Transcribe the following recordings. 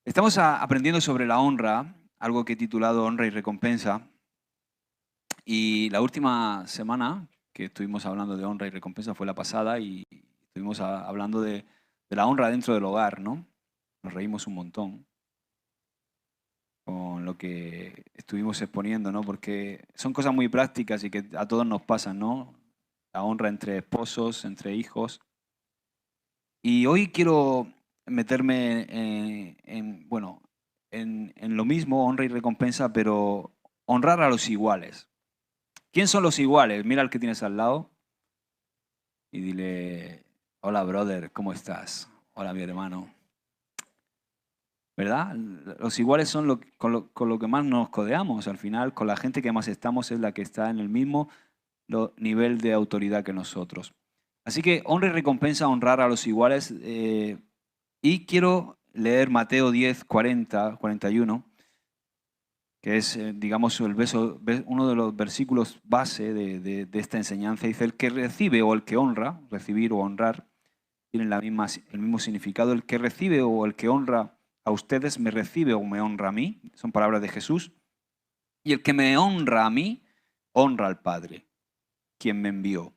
Estamos aprendiendo sobre la honra, algo que he titulado Honra y Recompensa. Y la última semana que estuvimos hablando de honra y recompensa fue la pasada y estuvimos hablando de la honra dentro del hogar, ¿no? Nos reímos un montón con lo que estuvimos exponiendo, ¿no? Porque son cosas muy prácticas y que a todos nos pasan, ¿no? La honra entre esposos, entre hijos. Y hoy quiero meterme bueno, en lo mismo, honra y recompensa, pero honrar a los iguales. ¿Quién son los iguales? Mira al que tienes al lado y dile, hola brother, ¿cómo estás? Hola mi hermano. ¿Verdad? Los iguales son con lo que más nos codeamos. Al final, con la gente que más estamos es la que está en el mismo nivel de autoridad que nosotros. Así que honra y recompensa, honrar a los iguales. Y quiero leer Mateo 10, 40, 41, que es, digamos, uno de los versículos base de esta enseñanza. Dice, el que recibe o el que honra, recibir o honrar, tienen el mismo significado. El que recibe o el que honra a ustedes, me recibe o me honra a mí. Son palabras de Jesús. Y el que me honra a mí, honra al Padre, quien me envió.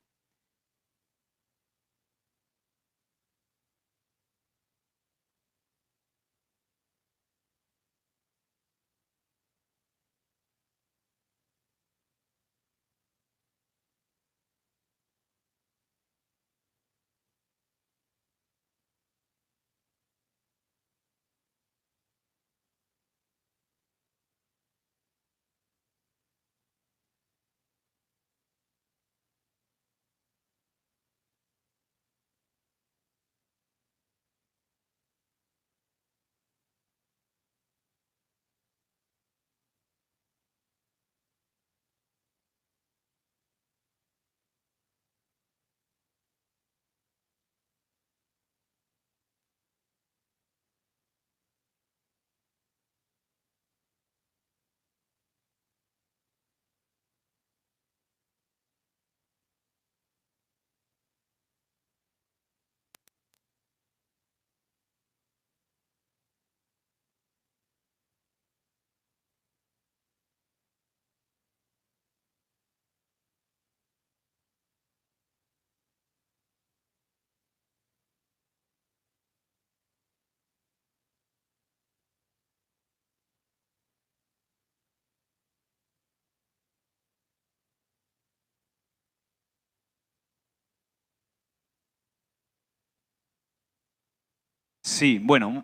Sí, bueno,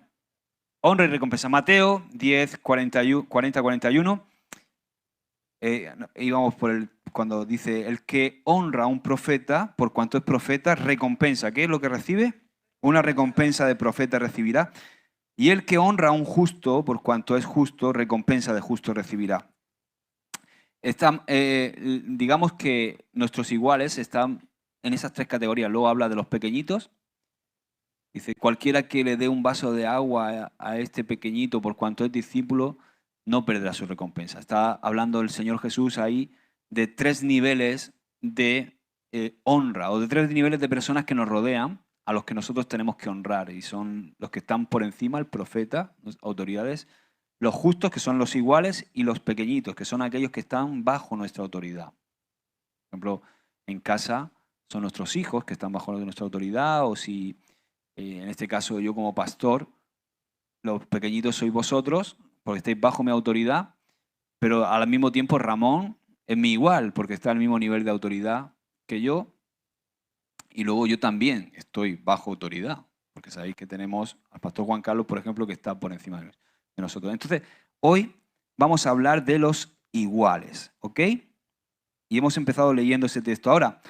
honra y recompensa. Mateo 10, 40, 41. Íbamos cuando dice, el que honra a un profeta, por cuanto es profeta, recompensa. ¿Qué es lo que recibe? Una recompensa de profeta recibirá. Y el que honra a un justo, por cuanto es justo, recompensa de justo recibirá. Digamos que nuestros iguales están en esas tres categorías. Luego habla de los pequeñitos. Dice, cualquiera que le dé un vaso de agua a este pequeñito por cuanto es discípulo, no perderá su recompensa. Está hablando el Señor Jesús ahí de tres niveles de honra o de tres niveles de personas que nos rodean a los que nosotros tenemos que honrar. Y son los que están por encima, el profeta, las autoridades, los justos, que son los iguales, y los pequeñitos, que son aquellos que están bajo nuestra autoridad. Por ejemplo, en casa son nuestros hijos que están bajo nuestra autoridad, o si en este caso yo como pastor, los pequeñitos sois vosotros, porque estáis bajo mi autoridad, pero al mismo tiempo Ramón es mi igual, porque está al mismo nivel de autoridad que yo, y luego yo también estoy bajo autoridad, porque sabéis que tenemos al pastor Juan Carlos, por ejemplo, que está por encima de nosotros. Entonces, hoy vamos a hablar de los iguales, ¿ok? Y hemos empezado leyendo ese texto. Ahora,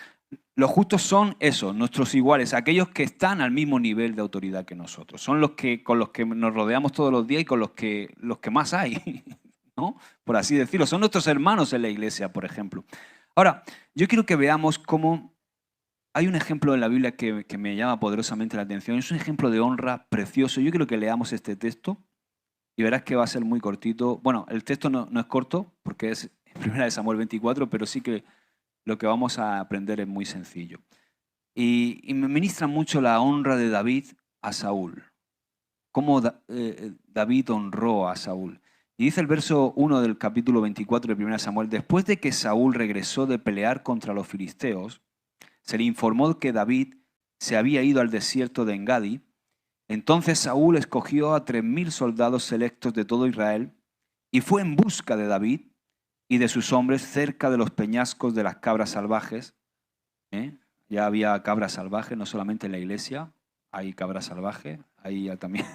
los justos son eso, nuestros iguales, aquellos que están al mismo nivel de autoridad que nosotros. Son con los que nos rodeamos todos los días y con los que más hay, ¿no? Por así decirlo. Son nuestros hermanos en la iglesia, por ejemplo. Ahora, yo quiero que veamos cómo hay un ejemplo en la Biblia que me llama poderosamente la atención. Es un ejemplo de honra precioso. Yo quiero que leamos este texto y verás que va a ser muy cortito. Bueno, el texto no es corto porque es 1 Samuel 24, pero sí que lo que vamos a aprender es muy sencillo. Y me ministra mucho la honra de David a Saúl. cómo David honró a Saúl. Y dice el verso 1 del capítulo 24 de 1 Samuel, después de que Saúl regresó de pelear contra los filisteos, se le informó que David se había ido al desierto de Engadi. Entonces Saúl escogió a 3.000 soldados selectos de todo Israel y fue en busca de David y de sus hombres cerca de los peñascos de las cabras salvajes. Ya había cabras salvajes, no solamente en la iglesia, hay cabras salvajes, ahí ya también.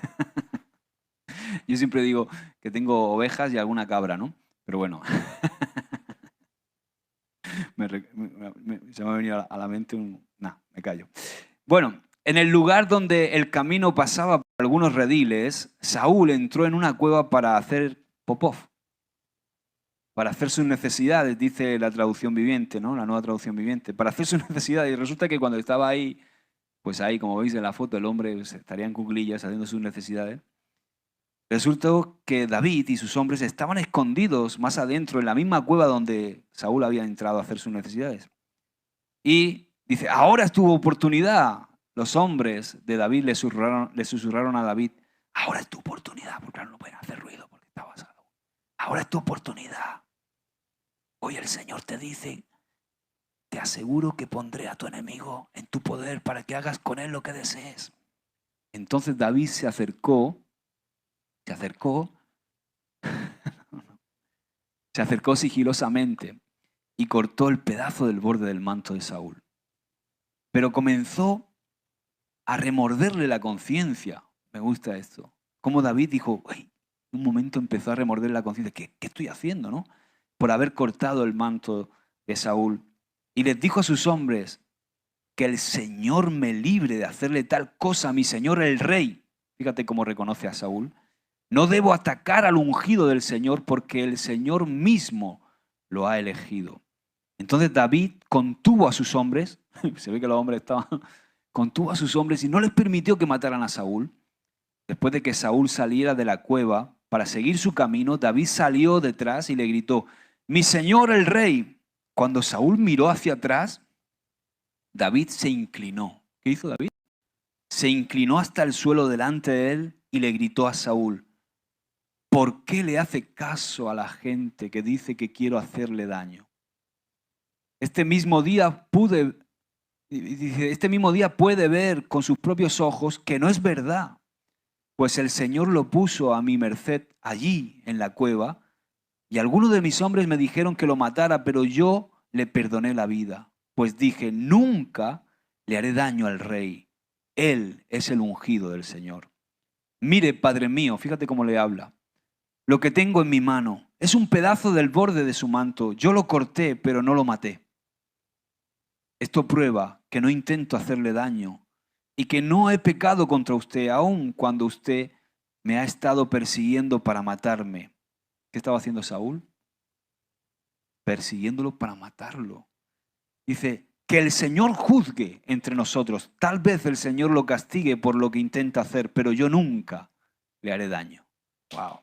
Yo siempre digo que tengo ovejas y alguna cabra, ¿no? Pero bueno, se me ha venido a la mente me callo. Bueno, en el lugar donde el camino pasaba por algunos rediles, Saúl entró en una cueva para hacer popov, para hacer sus necesidades, dice la traducción viviente, ¿no? La nueva traducción viviente, para hacer sus necesidades. Y resulta que cuando estaba ahí, pues ahí, como veis en la foto, el hombre estaría en cuclillas haciendo sus necesidades. Resultó que David y sus hombres estaban escondidos más adentro, en la misma cueva donde Saúl había entrado a hacer sus necesidades. Y dice, ahora es tu oportunidad. Los hombres de David le susurraron a David, ahora es tu oportunidad, porque claro, no pueden hacer ruido porque estaba solo. Ahora es tu oportunidad. Hoy el Señor te dice, te aseguro que pondré a tu enemigo en tu poder para que hagas con él lo que desees. Entonces David se acercó sigilosamente y cortó el pedazo del borde del manto de Saúl. Pero comenzó a remorderle la conciencia. Me gusta esto. Como David dijo, un momento empezó a remorderle la conciencia. ¿Qué estoy haciendo, no? Por haber cortado el manto de Saúl. Y les dijo a sus hombres, que el Señor me libre de hacerle tal cosa a mi señor el rey. Fíjate cómo reconoce a Saúl. No debo atacar al ungido del Señor porque el Señor mismo lo ha elegido. Entonces David contuvo a sus hombres, se ve que los hombres contuvo a sus hombres y no les permitió que mataran a Saúl. Después de que Saúl saliera de la cueva para seguir su camino, David salió detrás y le gritó, mi señor el rey. Cuando Saúl miró hacia atrás, David se inclinó. ¿Qué hizo David? Se inclinó hasta el suelo delante de él y le gritó a Saúl, ¿por qué le hace caso a la gente que dice que quiero hacerle daño? Este mismo día puede ver con sus propios ojos que no es verdad, pues el Señor lo puso a mi merced allí en la cueva y algunos de mis hombres me dijeron que lo matara, pero yo le perdoné la vida. Pues dije, nunca le haré daño al rey. Él es el ungido del Señor. Mire, Padre mío, fíjate cómo le habla. Lo que tengo en mi mano es un pedazo del borde de su manto. Yo lo corté, pero no lo maté. Esto prueba que no intento hacerle daño y que no he pecado contra usted, aun cuando usted me ha estado persiguiendo para matarme. ¿Qué estaba haciendo Saúl? Persiguiéndolo para matarlo. Dice, que el Señor juzgue entre nosotros. Tal vez el Señor lo castigue por lo que intenta hacer, pero yo nunca le haré daño. Wow.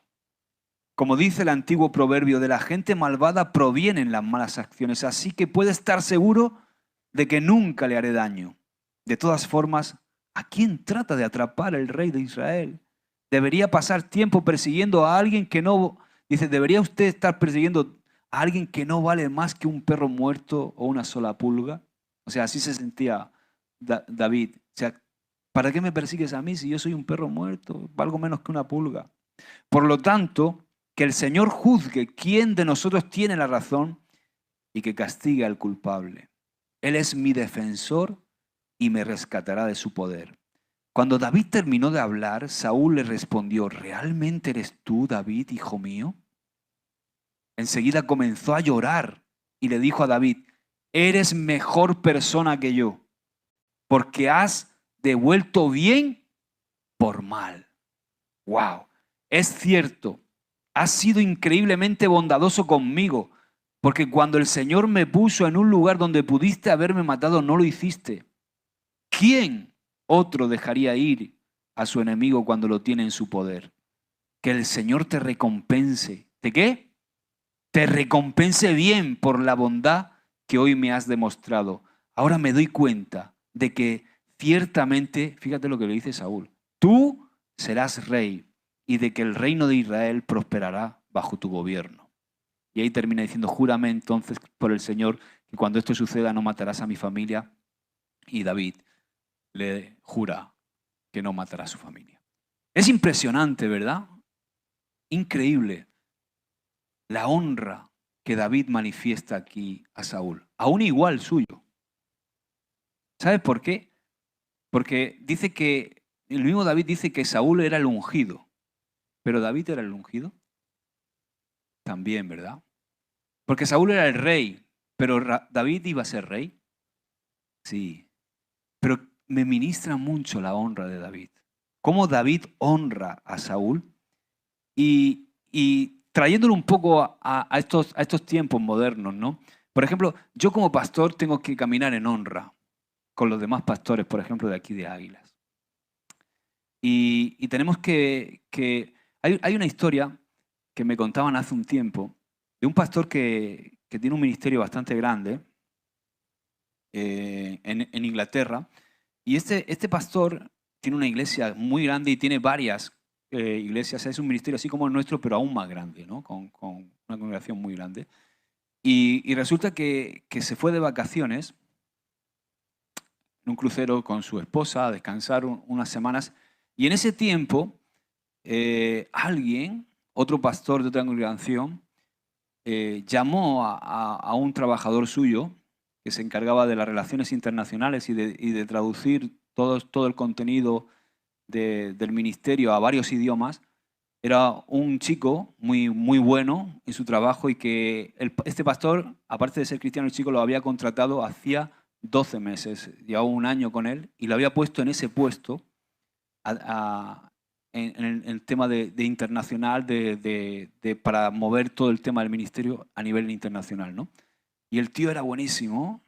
Como dice el antiguo proverbio, de la gente malvada provienen las malas acciones, así que puede estar seguro de que nunca le haré daño. De todas formas, ¿a quién trata de atrapar el rey de Israel? Debería pasar tiempo persiguiendo a alguien que no... Dice, ¿debería usted estar persiguiendo a alguien que no vale más que un perro muerto o una sola pulga? O sea, así se sentía David. O sea, ¿para qué me persigues a mí si yo soy un perro muerto? Valgo menos que una pulga. Por lo tanto, que el Señor juzgue quién de nosotros tiene la razón y que castigue al culpable. Él es mi defensor y me rescatará de su poder. Cuando David terminó de hablar, Saúl le respondió, ¿realmente eres tú, David, hijo mío? Enseguida comenzó a llorar y le dijo a David, eres mejor persona que yo, porque has devuelto bien por mal. ¡Wow! Es cierto, has sido increíblemente bondadoso conmigo, porque cuando el Señor me puso en un lugar donde pudiste haberme matado, no lo hiciste. ¿Quién otro dejaría ir a su enemigo cuando lo tiene en su poder? Que el Señor te recompense. ¿De qué? Te recompense bien por la bondad que hoy me has demostrado. Ahora me doy cuenta de que ciertamente, fíjate lo que le dice Saúl, tú serás rey y de que el reino de Israel prosperará bajo tu gobierno. Y ahí termina diciendo, júrame entonces por el Señor que cuando esto suceda no matarás a mi familia. Y David le jura que no matará a su familia. Es impresionante, ¿verdad? Increíble la honra que David manifiesta aquí a Saúl, aún igual suyo. ¿Sabes por qué? Porque dice que, el mismo David dice que Saúl era el ungido, pero David era el ungido también, ¿verdad? Porque Saúl era el rey, pero David iba a ser rey. Sí, pero me ministra mucho la honra de David. Cómo David honra a Saúl y trayéndolo un poco a estos tiempos modernos, ¿no? Por ejemplo, yo como pastor tengo que caminar en honra con los demás pastores, por ejemplo, de aquí de Águilas. Y tenemos que hay una historia que me contaban hace un tiempo de un pastor que tiene un ministerio bastante grande en Inglaterra. Y este pastor tiene una iglesia muy grande y tiene varias iglesias. Es un ministerio así como el nuestro, pero aún más grande, ¿no? Con una congregación muy grande. Y resulta que se fue de vacaciones en un crucero con su esposa a descansar unas semanas. Y en ese tiempo, alguien, otro pastor de otra congregación, llamó a un trabajador suyo que se encargaba de las relaciones internacionales y de traducir todo el contenido del ministerio a varios idiomas. Era un chico muy bueno en su trabajo y que este pastor, aparte de ser cristiano, el chico lo había contratado hacía 12 meses, llevaba un año con él y lo había puesto en ese puesto en el tema de internacional para mover todo el tema del ministerio a nivel internacional, ¿no? Y el tío era buenísimo,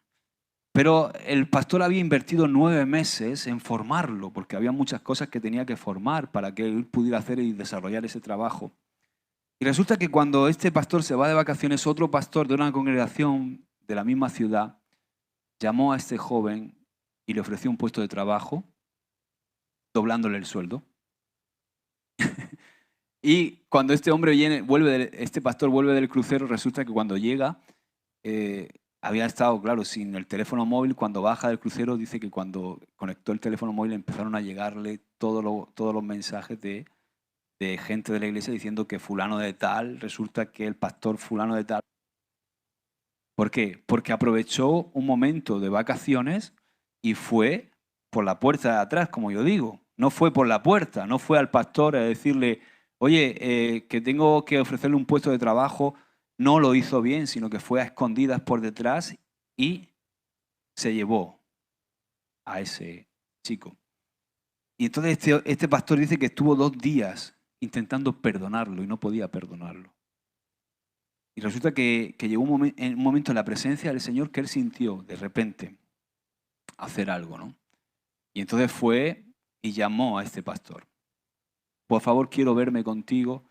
pero el pastor había invertido 9 meses en formarlo, porque había muchas cosas que tenía que formar para que él pudiera hacer y desarrollar ese trabajo. Y resulta que cuando este pastor se va de vacaciones, otro pastor de una congregación de la misma ciudad llamó a este joven y le ofreció un puesto de trabajo, doblándole el sueldo. Y cuando este hombre este pastor vuelve del crucero, resulta que cuando llega, había estado, claro, sin el teléfono móvil. Cuando baja del crucero, dice que cuando conectó el teléfono móvil empezaron a llegarle todos los mensajes de gente de la iglesia diciendo que fulano de tal, resulta que el pastor fulano de tal. ¿Por qué? Porque aprovechó un momento de vacaciones y fue por la puerta de atrás, como yo digo. No fue por la puerta, no fue al pastor a decirle, oye, que tengo que ofrecerle un puesto de trabajo. No lo hizo bien, sino que fue a escondidas por detrás y se llevó a ese chico. Y entonces este pastor dice que estuvo 2 días intentando perdonarlo y no podía perdonarlo. Y resulta que llegó un momento en la presencia del Señor que él sintió de repente hacer algo, ¿no? Y entonces fue y llamó a este pastor. Por favor, quiero verme contigo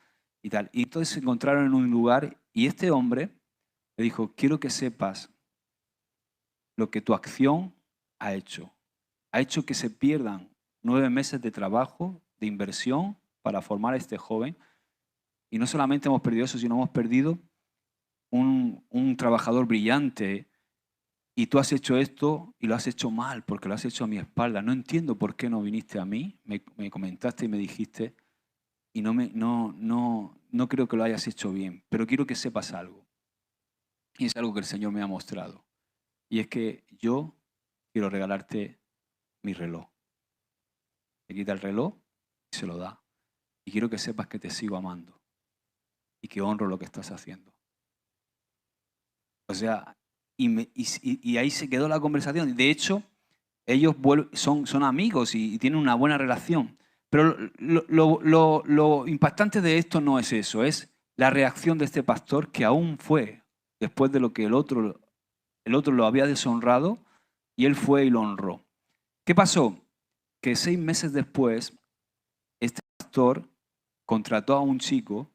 y tal. Y entonces se encontraron en un lugar y este hombre le dijo, quiero que sepas lo que tu acción ha hecho. Ha hecho que se pierdan 9 meses de trabajo, de inversión para formar a este joven. Y no solamente hemos perdido eso, sino hemos perdido un trabajador brillante. Y tú has hecho esto y lo has hecho mal porque lo has hecho a mi espalda. No entiendo por qué no viniste a mí. Me comentaste y me dijiste y no creo que lo hayas hecho bien. Pero quiero que sepas algo. Y es algo que el Señor me ha mostrado. Y es que yo quiero regalarte mi reloj. Te quita el reloj y se lo da. Y quiero que sepas que te sigo amando y que honro lo que estás haciendo. O sea, y ahí se quedó la conversación. De hecho, ellos son amigos y tienen una buena relación. Pero lo impactante de esto no es eso, es la reacción de este pastor que aún fue, después de lo que el otro lo había deshonrado, y él fue y lo honró. ¿Qué pasó? Que 6 meses después, este pastor contrató a un chico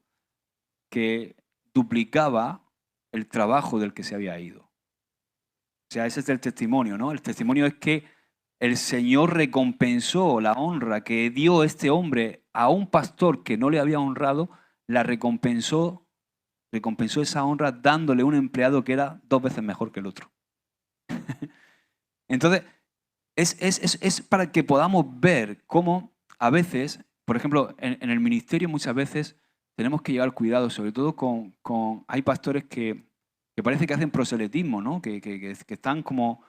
que duplicaba el trabajo del que se había ido. O sea, ese es el testimonio, ¿no? El testimonio es que el Señor recompensó la honra que dio este hombre a un pastor que no le había honrado, la recompensó esa honra dándole un empleado que era 2 veces mejor que el otro. Entonces, es para que podamos ver cómo a veces, por ejemplo, en el ministerio muchas veces tenemos que llevar cuidado, sobre todo hay pastores que parece que hacen proselitismo, ¿no? Que están como...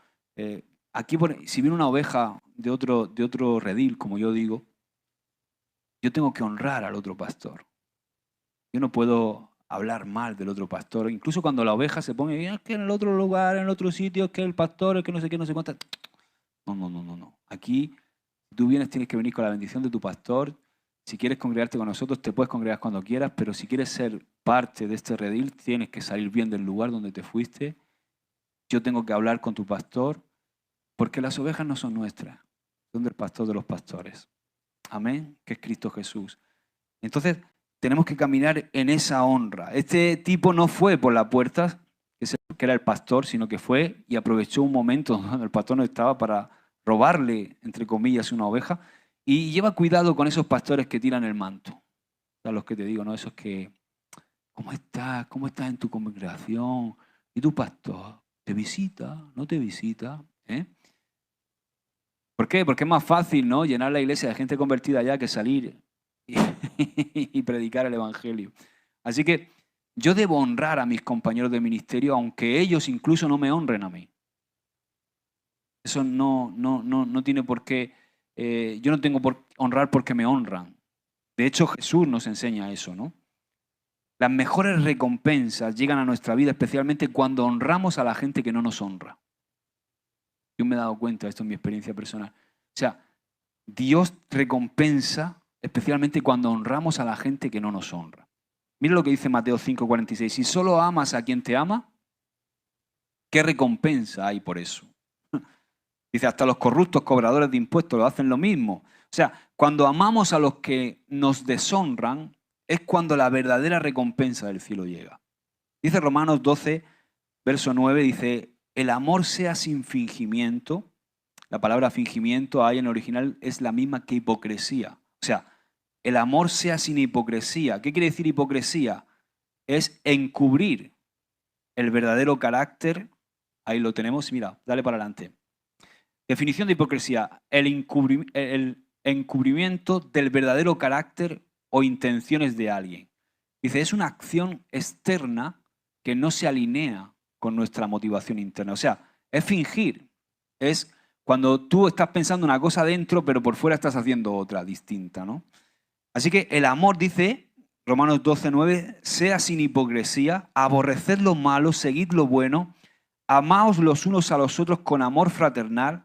aquí, si viene una oveja de otro redil, como yo digo, yo tengo que honrar al otro pastor. Yo no puedo hablar mal del otro pastor. Incluso cuando la oveja se pone, es que en el otro lugar, en el otro sitio, es que el pastor, es que no sé qué, no sé cuánto. No. Aquí, tú vienes, tienes que venir con la bendición de tu pastor. Si quieres congregarte con nosotros, te puedes congregar cuando quieras, pero si quieres ser parte de este redil, tienes que salir bien del lugar donde te fuiste. Yo tengo que hablar con tu pastor, porque las ovejas no son nuestras, son del pastor de los pastores. Amén, que es Cristo Jesús. Entonces, tenemos que caminar en esa honra. Este tipo no fue por la puerta, que era el pastor, sino que fue y aprovechó un momento donde el pastor no estaba para robarle, entre comillas, una oveja. Y lleva cuidado con esos pastores que tiran el manto. O sea, los que te digo, ¿no? Esos que, ¿cómo estás? ¿Cómo estás en tu congregación? ¿Y tu pastor? ¿Te visita? ¿No te visita? ¿Por qué? Porque es más fácil, ¿no? Llenar la iglesia de gente convertida ya que salir y predicar el evangelio. Así que yo debo honrar a mis compañeros de ministerio, aunque ellos incluso no me honren a mí. Eso no tiene por qué. Yo no tengo por honrar porque me honran. De hecho, Jesús nos enseña eso, ¿no? Las mejores recompensas llegan a nuestra vida, especialmente cuando honramos a la gente que no nos honra. Yo me he dado cuenta, esto es mi experiencia personal. O sea, Dios recompensa especialmente cuando honramos a la gente que no nos honra. Mira lo que dice Mateo 5:46. Si solo amas a quien te ama, ¿qué recompensa hay por eso? Dice, hasta los corruptos cobradores de impuestos lo hacen lo mismo. O sea, cuando amamos a los que nos deshonran, es cuando la verdadera recompensa del cielo llega. Dice Romanos 12, verso 9, dice, el amor sea sin fingimiento. La palabra fingimiento ahí en el original es la misma que hipocresía. O sea, el amor sea sin hipocresía. ¿Qué quiere decir hipocresía? Es encubrir el verdadero carácter. Ahí lo tenemos, mira, dale para adelante. Definición de hipocresía, el encubrimiento del verdadero carácter o intenciones de alguien. Dice, es una acción externa que no se alinea con nuestra motivación interna. O sea, es fingir. Es cuando tú estás pensando una cosa dentro, pero por fuera estás haciendo otra distinta, ¿no? Así que el amor, dice Romanos 12:9, sea sin hipocresía, aborreced lo malo, seguid lo bueno, amaos los unos a los otros con amor fraternal.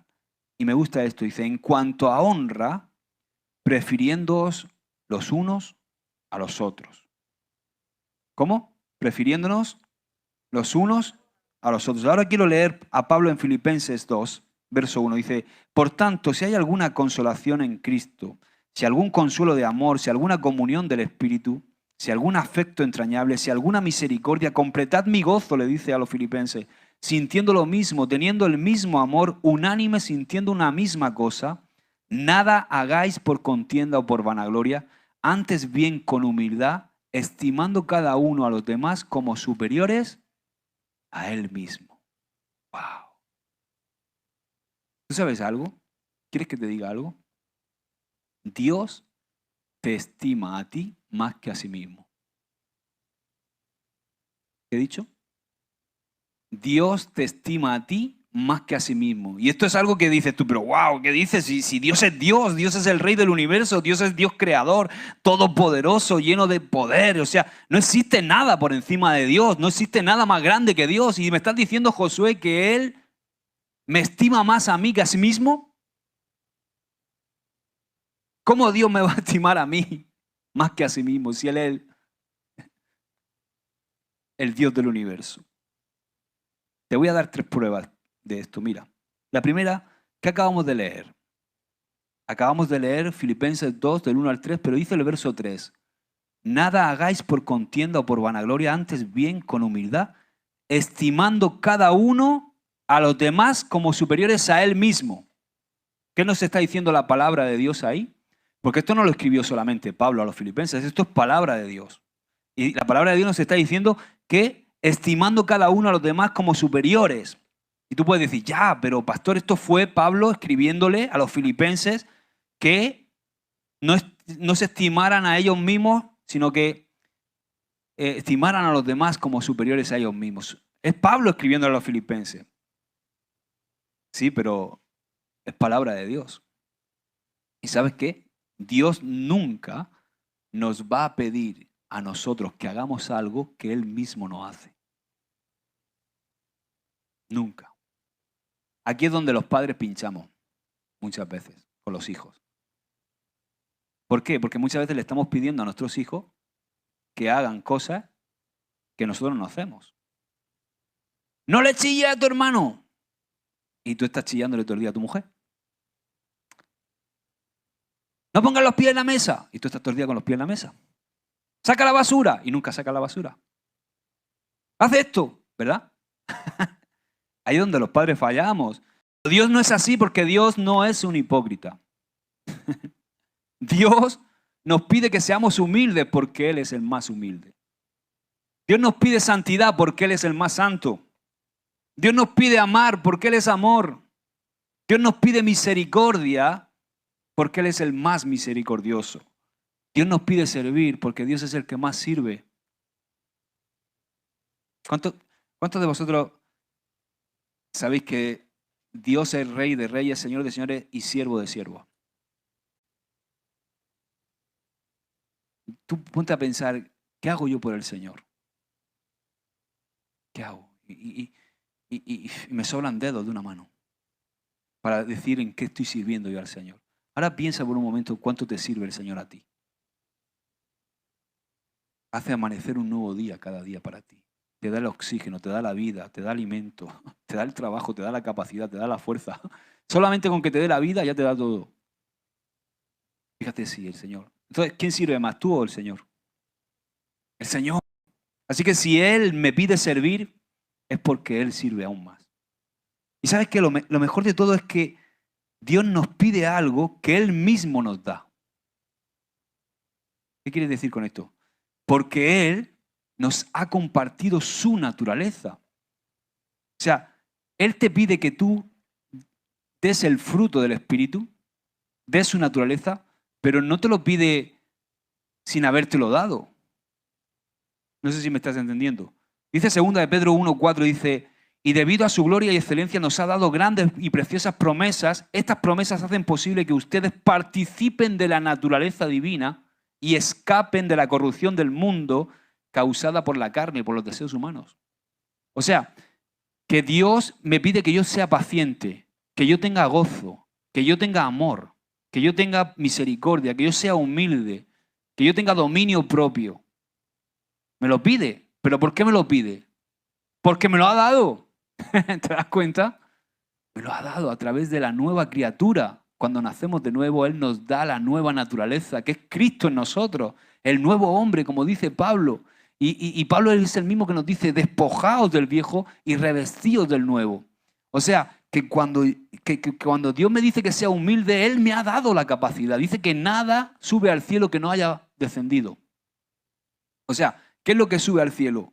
Y me gusta esto, dice, en cuanto a honra, prefiriéndoos los unos a los otros. ¿Cómo? Prefiriéndonos los unos a los otros. Ahora quiero leer a Pablo en Filipenses 2, verso 1. Dice, por tanto, si hay alguna consolación en Cristo, si algún consuelo de amor, si alguna comunión del Espíritu, si algún afecto entrañable, si alguna misericordia, completad mi gozo, le dice a los filipenses, sintiendo lo mismo, teniendo el mismo amor, unánime, sintiendo una misma cosa, nada hagáis por contienda o por vanagloria, antes bien con humildad, estimando cada uno a los demás como superiores a él mismo. ¡Wow! ¿Tú sabes algo? ¿Quieres que te diga algo? Dios te estima a ti más que a sí mismo. ¿Qué he dicho? Dios te estima a ti más que a sí mismo. Y esto es algo que dices tú, pero wow, ¿qué dices? Si Dios es el rey del universo, Dios es Dios creador, todopoderoso, lleno de poder. O sea, no existe nada por encima de Dios, no existe nada más grande que Dios. Y me estás diciendo, Josué, que Él me estima más a mí que a sí mismo. ¿Cómo Dios me va a estimar a mí más que a sí mismo si Él es el Dios del universo? Te voy a dar 3 pruebas de esto. Mira, la primera, ¿qué acabamos de leer? Acabamos de leer Filipenses 2, del 1 al 3, pero dice el verso 3. Nada hagáis por contienda o por vanagloria, antes bien con humildad, estimando cada uno a los demás como superiores a él mismo. ¿Qué nos está diciendo la palabra de Dios ahí? Porque esto no lo escribió solamente Pablo a los filipenses, esto es palabra de Dios. Y la palabra de Dios nos está diciendo que estimando cada uno a los demás como superiores. Y tú puedes decir, ya, pero pastor, esto fue Pablo escribiéndole a los filipenses que no se estimaran a ellos mismos, sino que estimaran a los demás como superiores a ellos mismos. Es Pablo escribiendo a los filipenses. Sí, pero es palabra de Dios. ¿Y sabes qué? Dios nunca nos va a pedir a nosotros que hagamos algo que Él mismo no hace. Nunca. Aquí es donde los padres pinchamos muchas veces con los hijos. ¿Por qué? Porque muchas veces le estamos pidiendo a nuestros hijos que hagan cosas que nosotros no hacemos. No le chilles a tu hermano. Y tú estás chillándole todo el día a tu mujer. No pongas los pies en la mesa. Y tú estás todo el día con los pies en la mesa. Saca la basura. Y nunca saca la basura. Haz esto, ¿verdad? Ahí es donde los padres fallamos. Dios no es así porque Dios no es un hipócrita. Dios nos pide que seamos humildes porque Él es el más humilde. Dios nos pide santidad porque Él es el más santo. Dios nos pide amar porque Él es amor. Dios nos pide misericordia porque Él es el más misericordioso. Dios nos pide servir porque Dios es el que más sirve. ¿Cuántos de vosotros sabéis que Dios es Rey de reyes, Señor de señores y siervo de siervos? Tú ponte a pensar, ¿qué hago yo por el Señor? ¿Qué hago? Y me sobran dedos de una mano para decir en qué estoy sirviendo yo al Señor. Ahora piensa por un momento cuánto te sirve el Señor a ti. Hace amanecer un nuevo día cada día para ti. Te da el oxígeno, te da la vida, te da alimento, te da el trabajo, te da la capacidad, te da la fuerza. Solamente con que te dé la vida ya te da todo. Fíjate si el Señor. Entonces, ¿quién sirve más, tú o el Señor? El Señor. Así que si Él me pide servir, es porque Él sirve aún más. Y sabes que lo mejor de todo es que Dios nos pide algo que Él mismo nos da. ¿Qué quiere decir con esto? Porque Él nos ha compartido su naturaleza. O sea, Él te pide que tú des el fruto del Espíritu, des su naturaleza, pero no te lo pide sin habértelo dado. No sé si me estás entendiendo. Dice 2 de Pedro 1:4, dice, y debido a su gloria y excelencia nos ha dado grandes y preciosas promesas. Estas promesas hacen posible que ustedes participen de la naturaleza divina y escapen de la corrupción del mundo causada por la carne y por los deseos humanos. O sea, que Dios me pide que yo sea paciente, que yo tenga gozo, que yo tenga amor, que yo tenga misericordia, que yo sea humilde, que yo tenga dominio propio. Me lo pide. ¿Pero por qué me lo pide? Porque me lo ha dado. ¿Te das cuenta? Me lo ha dado a través de la nueva criatura. Cuando nacemos de nuevo, Él nos da la nueva naturaleza, que es Cristo en nosotros, el nuevo hombre, como dice Pablo. Y Pablo es el mismo que nos dice, despojaos del viejo y revestíos del nuevo. O sea, que cuando Dios me dice que sea humilde, Él me ha dado la capacidad. Dice que nada sube al cielo que no haya descendido. O sea, ¿qué es lo que sube al cielo?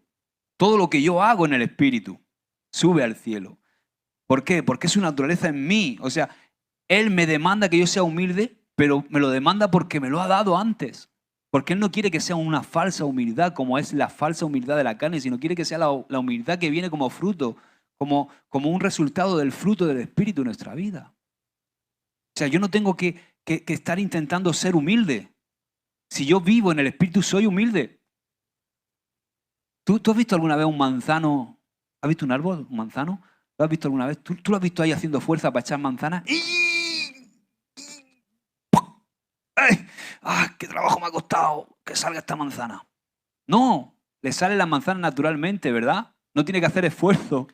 Todo lo que yo hago en el Espíritu sube al cielo. ¿Por qué? Porque es su naturaleza en mí. O sea, Él me demanda que yo sea humilde, pero me lo demanda porque me lo ha dado antes. Porque Él no quiere que sea una falsa humildad como es la falsa humildad de la carne, sino quiere que sea la humildad que viene como fruto, como un resultado del fruto del Espíritu en nuestra vida. O sea, yo no tengo que estar intentando ser humilde. Si yo vivo en el Espíritu, soy humilde. ¿Tú has visto alguna vez un manzano? ¿Has visto un árbol, un manzano? ¿Lo has visto alguna vez? ¿Tú lo has visto ahí haciendo fuerza para echar manzanas? ¡Ay! ¡Ah, qué trabajo me ha costado que salga esta manzana! No, le sale la manzana naturalmente, ¿verdad? No tiene que hacer esfuerzo.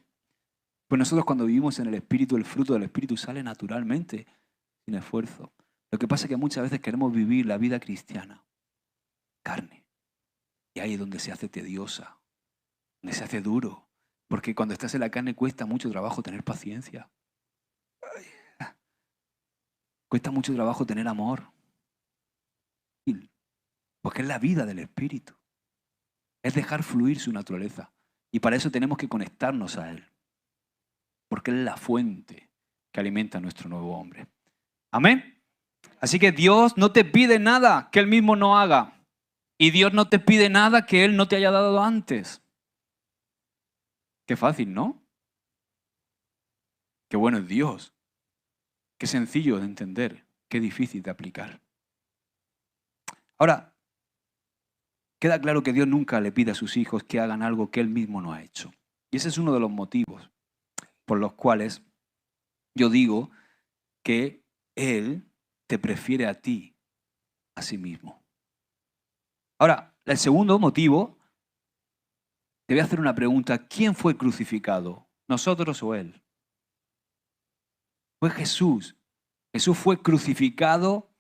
Pues nosotros cuando vivimos en el Espíritu, el fruto del Espíritu sale naturalmente, sin esfuerzo. Lo que pasa es que muchas veces queremos vivir la vida cristiana, carne. Y ahí es donde se hace tediosa, donde se hace duro. Porque cuando estás en la carne cuesta mucho trabajo tener paciencia. Cuesta mucho trabajo tener amor. Porque es la vida del Espíritu. Es dejar fluir su naturaleza. Y para eso tenemos que conectarnos a Él. Porque Él es la fuente que alimenta a nuestro nuevo hombre. Amén. Así que Dios no te pide nada que Él mismo no haga. Y Dios no te pide nada que Él no te haya dado antes. Qué fácil, ¿no? Qué bueno es Dios. Qué sencillo de entender. Qué difícil de aplicar. Ahora, queda claro que Dios nunca le pide a sus hijos que hagan algo que Él mismo no ha hecho. Y ese es uno de los motivos por los cuales yo digo que Él te prefiere a ti, a sí mismo. Ahora, el segundo motivo, te voy a hacer una pregunta. ¿Quién fue crucificado? ¿Nosotros o Él? Fue Jesús. Jesús fue crucificado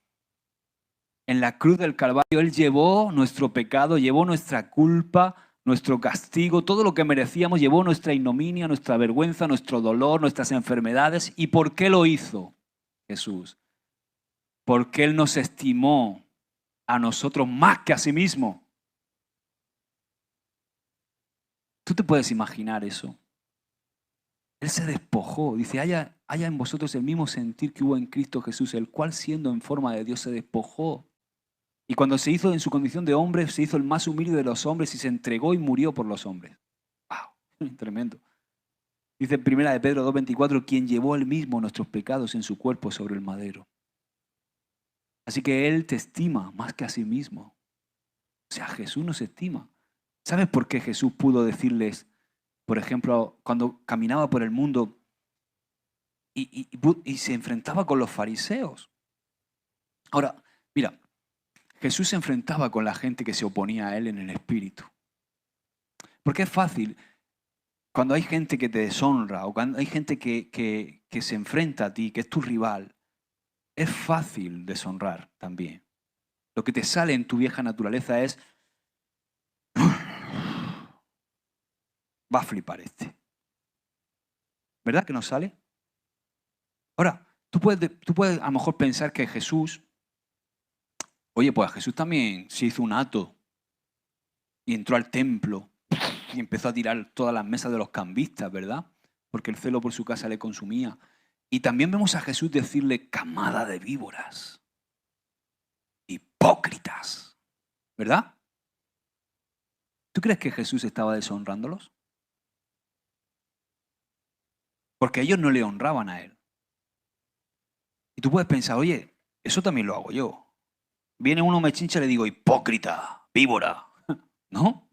en la cruz del Calvario. Él llevó nuestro pecado, llevó nuestra culpa, nuestro castigo, todo lo que merecíamos, llevó nuestra ignominia, nuestra vergüenza, nuestro dolor, nuestras enfermedades. ¿Y por qué lo hizo Jesús? Porque Él nos estimó a nosotros más que a sí mismo. ¿Tú te puedes imaginar eso? Él se despojó. Dice, haya en vosotros el mismo sentir que hubo en Cristo Jesús, el cual siendo en forma de Dios se despojó. Y cuando se hizo en su condición de hombre, se hizo el más humilde de los hombres y se entregó y murió por los hombres. ¡Wow! Tremendo. Dice en 1 de Pedro 2:24, quien llevó él mismo nuestros pecados en su cuerpo sobre el madero. Así que Él te estima más que a sí mismo. O sea, Jesús nos estima. ¿Sabes por qué Jesús pudo decirles, por ejemplo, cuando caminaba por el mundo y se enfrentaba con los fariseos? Ahora, mira, Jesús se enfrentaba con la gente que se oponía a Él en el espíritu. Porque es fácil, cuando hay gente que te deshonra o cuando hay gente que se enfrenta a ti, que es tu rival, es fácil deshonrar también. Lo que te sale en tu vieja naturaleza es, va a flipar este. ¿Verdad que nos sale? Ahora, tú puedes a lo mejor pensar que Jesús, oye, pues Jesús también se hizo un hato y entró al templo y empezó a tirar todas las mesas de los cambistas, ¿verdad? Porque el celo por su casa le consumía. Y también vemos a Jesús decirle camada de víboras, hipócritas, ¿verdad? ¿Tú crees que Jesús estaba deshonrándolos? Porque ellos no le honraban a Él. Y tú puedes pensar, oye, eso también lo hago yo. Viene uno, me chincha y le digo, hipócrita, víbora. ¿No?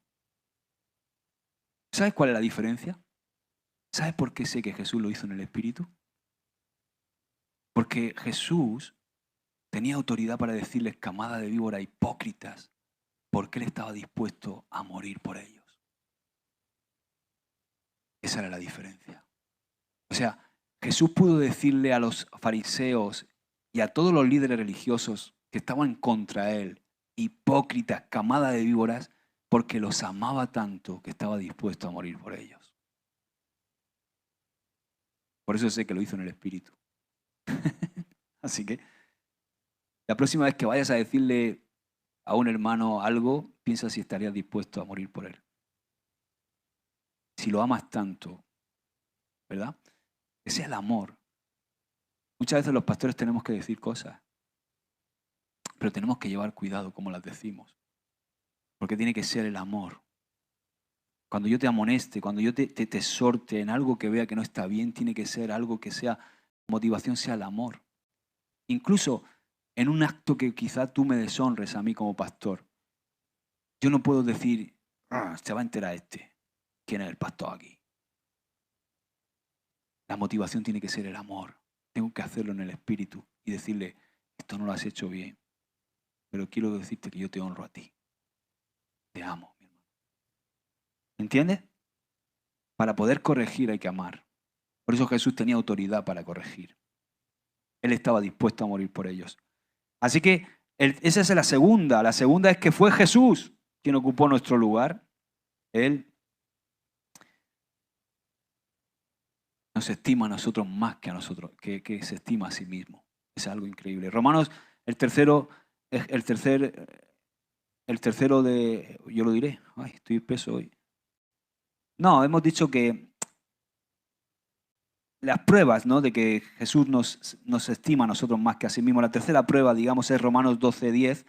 ¿Sabes cuál es la diferencia? ¿Sabes por qué sé que Jesús lo hizo en el Espíritu? Porque Jesús tenía autoridad para decirles camada de víbora, hipócritas, porque Él estaba dispuesto a morir por ellos. Esa era la diferencia. O sea, Jesús pudo decirle a los fariseos y a todos los líderes religiosos que estaban contra Él, hipócritas, camada de víboras, porque los amaba tanto que estaba dispuesto a morir por ellos. Por eso sé que lo hizo en el Espíritu. Así que la próxima vez que vayas a decirle a un hermano algo, piensa si estarías dispuesto a morir por él. Si lo amas tanto, ¿verdad? Ese es el amor. Muchas veces los pastores tenemos que decir cosas, pero tenemos que llevar cuidado como las decimos. Porque tiene que ser el amor. Cuando yo te amoneste, cuando yo te exhorte en algo que vea que no está bien, tiene que ser algo que sea, motivación sea el amor. Incluso en un acto que quizá tú me deshonres a mí como pastor, yo no puedo decir, se va a enterar este, quién es el pastor aquí. La motivación tiene que ser el amor. Tengo que hacerlo en el espíritu y decirle, esto no lo has hecho bien, pero quiero decirte que yo te honro a ti. Te amo, mi hermano. ¿Entiendes? Para poder corregir hay que amar. Por eso Jesús tenía autoridad para corregir. Él estaba dispuesto a morir por ellos. Así que esa es la segunda. La segunda es que fue Jesús quien ocupó nuestro lugar. Él nos estima a nosotros más que a nosotros, que se estima a sí mismo. Es algo increíble. Romanos, el tercero de, yo lo diré, ay, estoy espeso hoy. No, hemos dicho que las pruebas, ¿no?, de que Jesús nos estima a nosotros más que a sí mismo. La tercera prueba, digamos, es Romanos 12:10.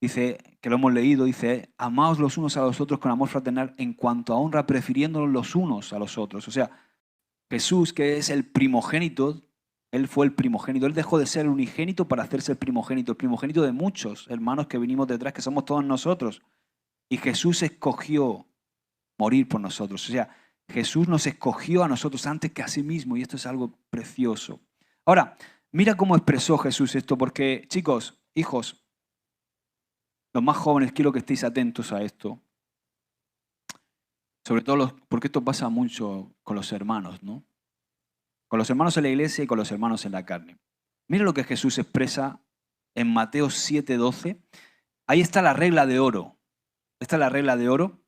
Dice, que lo hemos leído, dice, amaos los unos a los otros con amor fraternal en cuanto a honra, prefiriéndonos los unos a los otros. O sea, Jesús, que es el primogénito, él fue el primogénito. Él dejó de ser el unigénito para hacerse el primogénito de muchos hermanos que vinimos detrás, que somos todos nosotros. Y Jesús escogió morir por nosotros. O sea, Jesús nos escogió a nosotros antes que a sí mismo, y esto es algo precioso. Ahora, mira cómo expresó Jesús esto, porque, chicos, hijos, los más jóvenes, quiero que estéis atentos a esto. Sobre todo porque esto pasa mucho con los hermanos, ¿no? Con los hermanos en la iglesia y con los hermanos en la carne. Mira lo que Jesús expresa en Mateo 7:12. Ahí está la regla de oro. Esta es la regla de oro.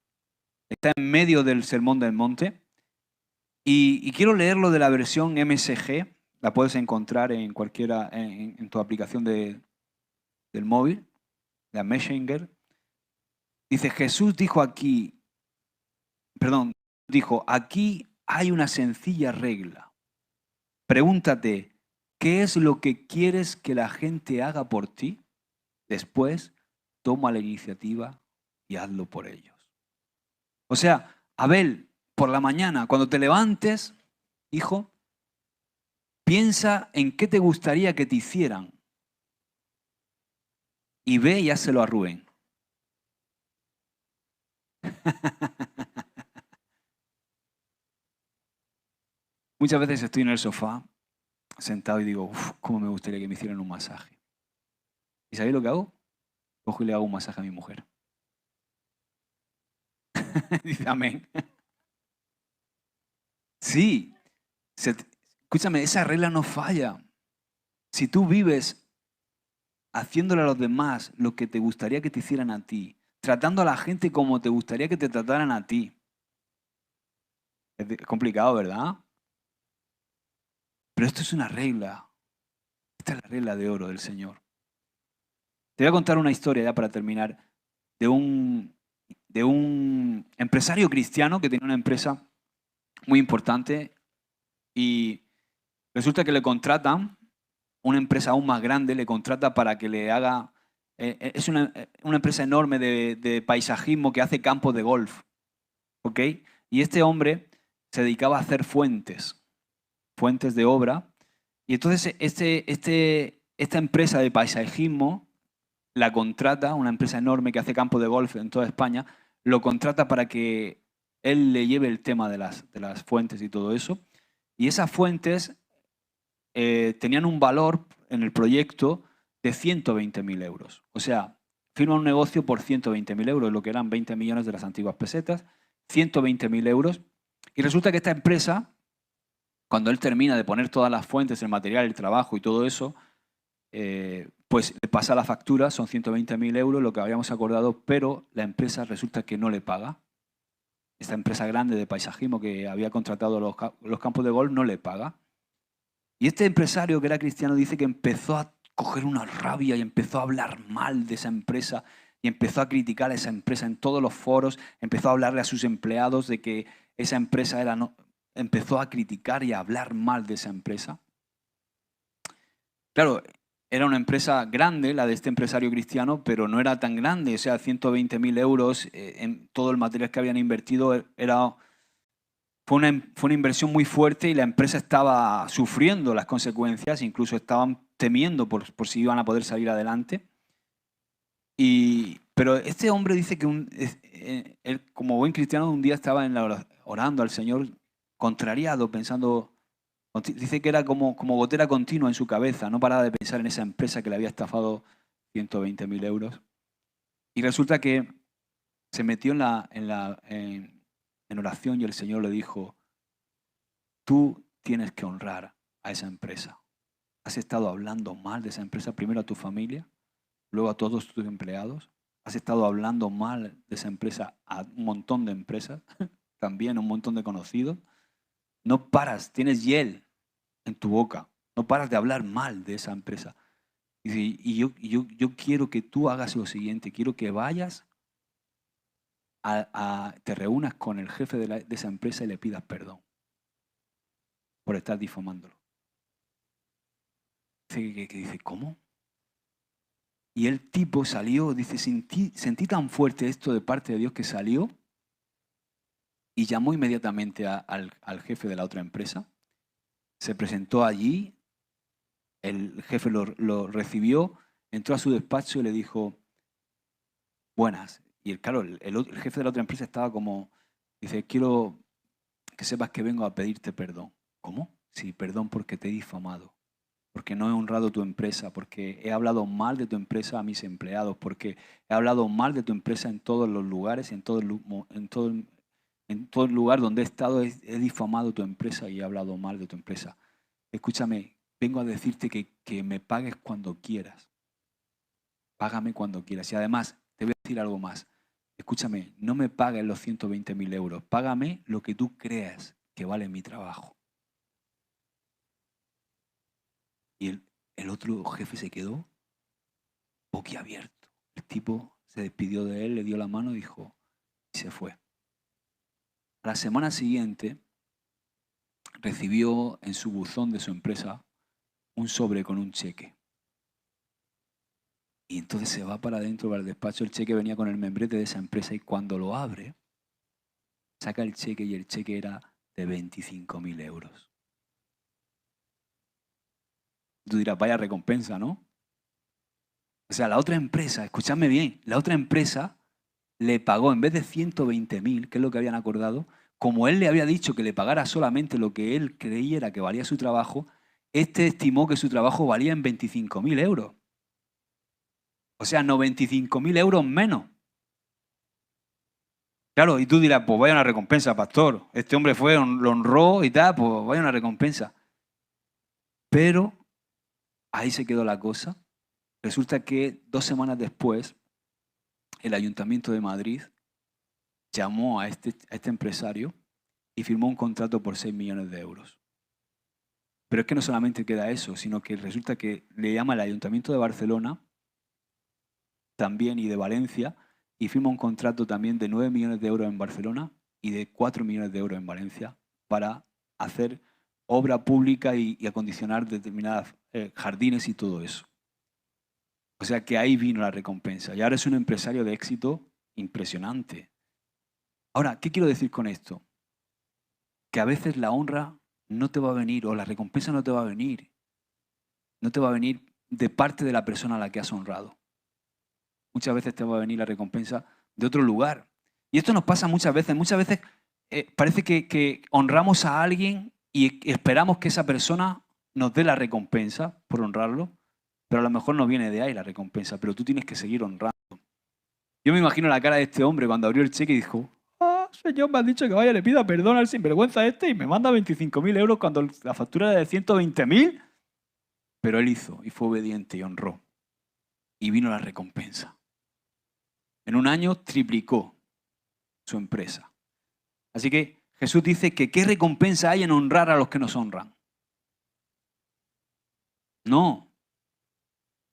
Está en medio del Sermón del Monte. Y quiero leerlo de la versión MSG. La puedes encontrar en cualquiera, en tu aplicación del móvil, la Messenger. Dice, Jesús dijo aquí hay una sencilla regla. Pregúntate, ¿qué es lo que quieres que la gente haga por ti? Después, toma la iniciativa y hazlo por ellos. O sea, Abel, por la mañana, cuando te levantes, hijo, piensa en qué te gustaría que te hicieran y ve y házelo a Rubén. Muchas veces estoy en el sofá, sentado y digo, cómo me gustaría que me hicieran un masaje. ¿Y sabéis lo que hago? Cojo y le hago un masaje a mi mujer. Dice amén. Sí, escúchame, esa regla no falla. Si tú vives haciéndole a los demás lo que te gustaría que te hicieran a ti, tratando a la gente como te gustaría que te trataran a ti, es complicado, ¿verdad? Pero esto es una regla. Esta es la regla de oro del Señor. Te voy a contar una historia ya para terminar de un empresario cristiano que tenía una empresa muy importante y resulta que le contratan, una empresa aún más grande le contrata para que le haga, es una empresa enorme de paisajismo que hace campos de golf, ¿ok? Y este hombre se dedicaba a hacer fuentes de obra, y entonces esta empresa de paisajismo la contrata, una empresa enorme que hace campos de golf en toda España, lo contrata para que él le lleve el tema de las fuentes y todo eso. Y esas fuentes tenían un valor en el proyecto de 120.000 euros. O sea, firma un negocio por 120.000 euros, lo que eran 20 millones de las antiguas pesetas, 120.000 euros. Y resulta que esta empresa, cuando él termina de poner todas las fuentes, el material, el trabajo y todo eso, pues le pasa la factura, son 120.000 euros, lo que habíamos acordado, pero la empresa resulta que no le paga. Esta empresa grande de paisajismo que había contratado los campos de golf no le paga. Y este empresario que era cristiano dice que empezó a coger una rabia y empezó a hablar mal de esa empresa y empezó a criticar a esa empresa en todos los foros, empezó a hablarle a sus empleados de que esa empresa era... empezó a criticar y a hablar mal de esa empresa. Claro, era una empresa grande, la de este empresario cristiano, pero no era tan grande. O sea, 120.000 euros en todo el material que habían invertido fue una inversión muy fuerte y la empresa estaba sufriendo las consecuencias, incluso estaban temiendo por si iban a poder salir adelante. Pero este hombre dice que él, como buen cristiano, un día estaba orando al Señor contrariado, pensando... Dice que era como gotera continua en su cabeza, no paraba de pensar en esa empresa que le había estafado 120.000 euros. Y resulta que se metió en oración y el Señor le dijo, tú tienes que honrar a esa empresa. Has estado hablando mal de esa empresa, primero a tu familia, luego a todos tus empleados. Has estado hablando mal de esa empresa a un montón de empresas, también a un montón de conocidos. No paras, tienes hiel en tu boca. No paras de hablar mal de esa empresa. Y dice, yo quiero que tú hagas lo siguiente, quiero que vayas, te reúnas con el jefe de esa empresa y le pidas perdón por estar difamándolo. Dice, ¿cómo? Y el tipo salió, dice, sentí tan fuerte esto de parte de Dios que salió y llamó inmediatamente al jefe de la otra empresa. Se presentó allí, el jefe lo recibió, entró a su despacho y le dijo, buenas. Y claro, el jefe de la otra empresa estaba como, dice, quiero que sepas que vengo a pedirte perdón. ¿Cómo? Sí, perdón porque te he difamado, porque no he honrado tu empresa, porque he hablado mal de tu empresa a mis empleados, porque he hablado mal de tu empresa en todos los lugares, en todo el lugar donde he estado, he difamado tu empresa y he hablado mal de tu empresa. Escúchame, vengo a decirte que me pagues cuando quieras. Págame cuando quieras. Y además, te voy a decir algo más. Escúchame, no me pagues los 120.000 euros. Págame lo que tú creas que vale mi trabajo. Y el otro jefe se quedó boquiabierto. El tipo se despidió de él, le dio la mano, dijo, y se fue. A la semana siguiente recibió en su buzón de su empresa un sobre con un cheque. Y entonces se va para adentro, para el despacho, el cheque venía con el membrete de esa empresa y cuando lo abre, saca el cheque y el cheque era de 25.000 euros. Tú dirás, vaya recompensa, ¿no? O sea, la otra empresa, escúchame bien, la otra empresa le pagó en vez de 120.000, que es lo que habían acordado, como él le había dicho que le pagara solamente lo que él creyera que valía su trabajo, este estimó que su trabajo valía en 25.000 euros. O sea, 95.000 euros menos. Claro, y tú dirás, pues vaya una recompensa, pastor. Este hombre fue, lo honró y tal, pues vaya una recompensa. Pero ahí se quedó la cosa. Resulta que 2 semanas después, el Ayuntamiento de Madrid llamó a este empresario y firmó un contrato por 6 millones de euros. Pero es que no solamente queda eso, sino que resulta que le llama el Ayuntamiento de Barcelona también y de Valencia y firma un contrato también de 9 millones de euros en Barcelona y de 4 millones de euros en Valencia para hacer obra pública y acondicionar determinados jardines y todo eso. O sea que ahí vino la recompensa. Y ahora es un empresario de éxito impresionante. Ahora, ¿qué quiero decir con esto? Que a veces la honra no te va a venir o la recompensa no te va a venir. No te va a venir de parte de la persona a la que has honrado. Muchas veces te va a venir la recompensa de otro lugar. Y esto nos pasa muchas veces. Muchas veces parece que honramos a alguien y esperamos que esa persona nos dé la recompensa por honrarlo, pero a lo mejor no viene de ahí la recompensa, pero tú tienes que seguir honrando. Yo me imagino la cara de este hombre cuando abrió el cheque y dijo, señor, me has dicho que vaya, le pida perdón al sinvergüenza este y me manda 25.000 euros cuando la factura era de 120.000. Pero él hizo y fue obediente y honró. Y vino la recompensa. En un año triplicó su empresa. Así que Jesús dice que ¿qué recompensa hay en honrar a los que nos honran? No,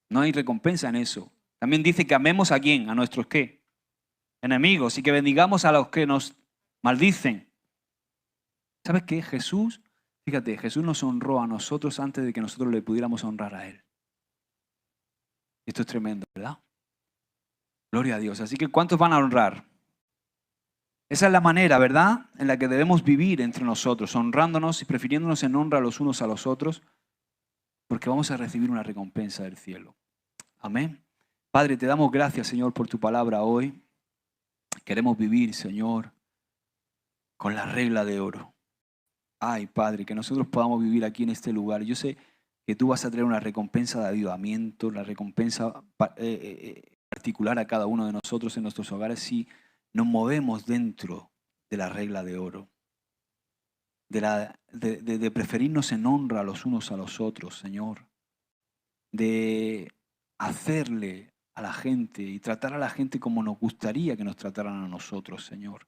no hay recompensa en eso. También dice que amemos a quién, a nuestros qué, enemigos, y que bendigamos a los que nos maldicen. ¿Sabes qué? Jesús, fíjate, Jesús nos honró a nosotros antes de que nosotros le pudiéramos honrar a Él. Esto es tremendo, ¿verdad? Gloria a Dios. Así que ¿cuántos van a honrar? Esa es la manera, ¿verdad?, en la que debemos vivir entre nosotros, honrándonos y prefiriéndonos en honra los unos a los otros, porque vamos a recibir una recompensa del cielo. Amén. Padre, te damos gracias, Señor, por tu palabra hoy. Queremos vivir, Señor, con la regla de oro. Ay, Padre, que nosotros podamos vivir aquí en este lugar. Yo sé que tú vas a traer una recompensa de avivamiento, la recompensa particular a cada uno de nosotros en nuestros hogares si nos movemos dentro de la regla de oro. De preferirnos en honra los unos a los otros, Señor. De hacerle a la gente y tratar a la gente como nos gustaría que nos trataran a nosotros, Señor.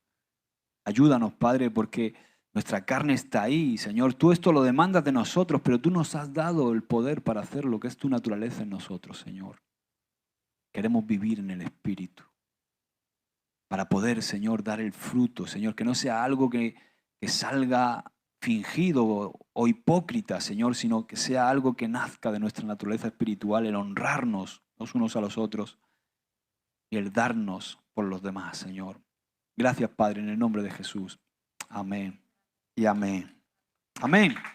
Ayúdanos, Padre, porque Nuestra carne está ahí, Señor. Tú esto lo demandas de nosotros, pero tú nos has dado el poder para hacer lo que es tu naturaleza en nosotros, Señor. Queremos vivir en el Espíritu para poder, Señor, dar el fruto, Señor. Que no sea algo que salga fingido o hipócrita, Señor, sino que sea algo que nazca de nuestra naturaleza espiritual, el honrarnos los unos a los otros y el darnos por los demás, Señor. Gracias, Padre, en el nombre de Jesús. Amén y amén. Amén.